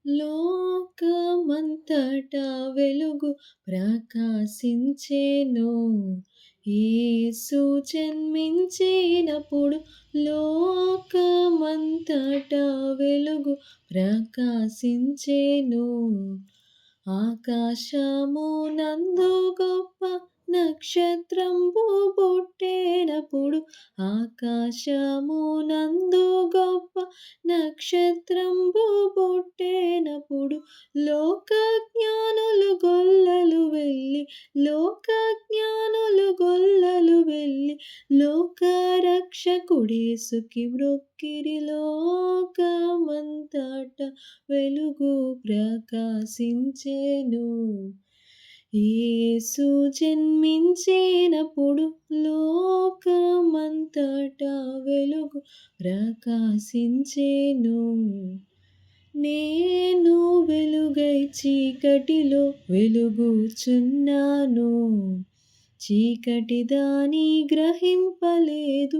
లోకమంతటా వెలుగు ప్రకాశించెను. యేసు జన్మించినప్పుడు లోకమంతటా వెలుగు ప్రకాశించెను. ఆకాశమునందు గొప్ప నక్షత్రంబు పుట్టెనప్పుడు, ఆకాశమునందు గొప్ప నక్షత్రంబు పుట్టెనప్పుడు, లోకజ్ఞానులు గొల్లలు వెళ్ళి, లోకజ్ఞానులు గొల్లలు వెళ్ళి, లోకరక్షకుడేసుకి మ్రొక్కిరి. లోకమంతటా వెలుగు ప్రకాశించెను. యేసు జన్మించినప్పుడు లోకమంతటా వెలుగు ప్రకాశించెను. నేను వెలుగై చీకటిలో వెలుగుచున్నాను, చీకటి దాని గ్రహింపలేదు.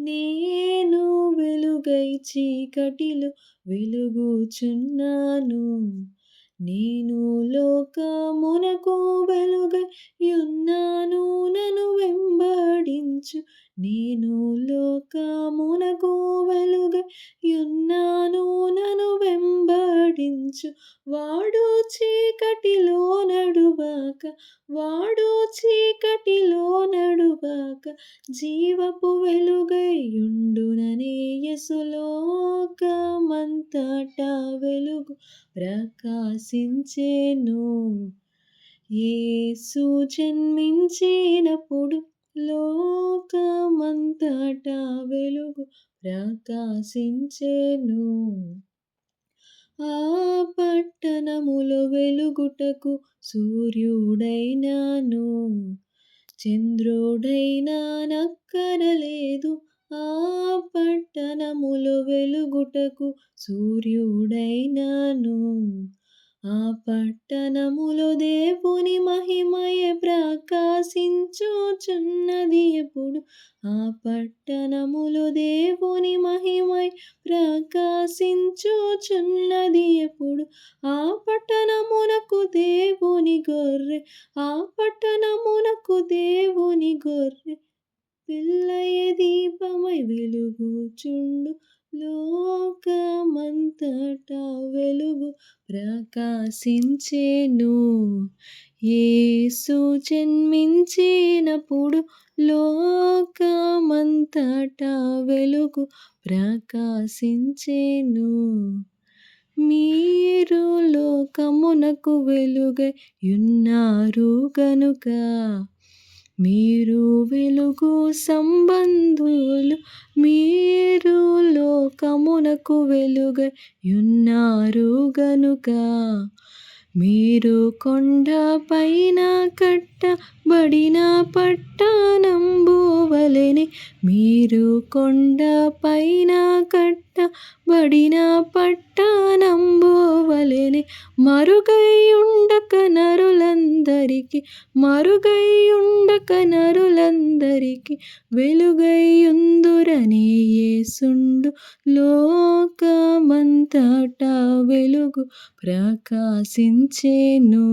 నేను వెలుగై చీకటిలో వెలుగుచున్నాను, నేను లోకమునకు వెలుగై యున్నాను. నన్ను వెంబడించు, నేను లోకమునకు వెలుగై యున్నాను. నన్ను వెంబడించు. వాడు చీకటిలో నడువక, వాడు చీకటిలో నడువక, జీవపు వెలుగై యుండునని యేసు. లోకమంతటా వెలుగు ప్రకాశించెను. యేసు జన్మించినప్పుడు లోకమంతటా వెలుగు ప్రకాశించెను. ఆ పట్టణములో వెలుగుటకు సూర్యుడైనాను, చంద్రుడైనా నక్కరలేదు. ఆ పట్టణములో వెలుగుటకు సూర్యుడైనాను, ఆ పట్టణములో దేవుని మహిమయే ప్రకాశించుచున్నది ఎప్పుడు, ఆ పట్టణములో దేవుని మహిమయే ప్రకాశించుచున్నది ఎప్పుడు. ఆ పట్టణమునకు దేవుని గొర్రె, ఆ పట్టణమునకు దేవుని గొర్రె పిల్లయే దీపమై వెలుగుచుండు. లోకమంతటా వెలుగు ప్రకాశించెను. యేసు జన్మించినప్పుడు లోకమంతటా వెలుగు ప్రకాశించెను. మీరు లోకమునకు వెలుగై యున్నారు గనుక, మీరు వెలుగు సంబంధులు. మీరు లోకమునకు వెలుగై యున్నారు గనుక, మీరు కొండ పైన కట్టబడిన పట్టణంబు వలెనే, మీరు కొండ పైన కట్టబడిన పట్టణంబు వలెనే, మరుగై ఉండక నరులందరికి, మరుగై ఉండక నరులందరికి వెలుగై యుందురని యేసుండు. లోకమంతటా వెలుగు ప్రకాశించెను.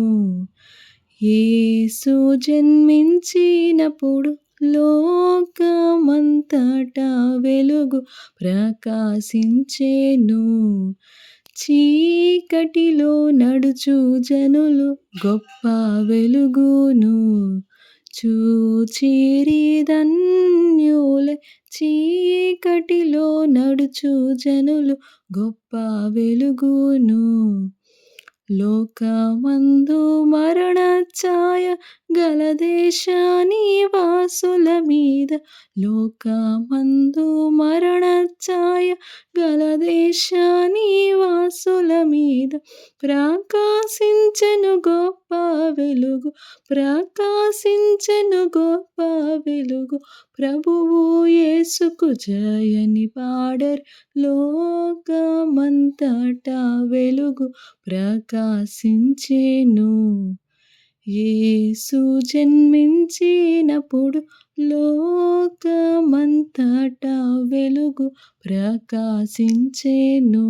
యేసు జన్మించినప్పుడు లోకమంతటా వెలుగు ప్రకాశించెను. చీకటిలో నడుచు జనులు గొప్ప వెలుగును చూచిరి ధన్యులై. చీకటిలో నడుచు జనులు గొప్ప వెలుగును, లోకమందు మరణ ఛాయ గల దేశాని వాసుల మీద, లోకమందు మరణ ఛాయ గల దేశాని వాసుల మీద ప్రకాశించెను గొప్ప వెలుగు, ప్రకాశించెను గొప్ప వెలుగు. ప్రభువు యేసుకు జయని పాడర్. లోకమంతటా వెలుగు ప్రకాశించెను. యేసు జన్మించినప్పుడు లోకమంతటా వెలుగు ప్రకాశించెను.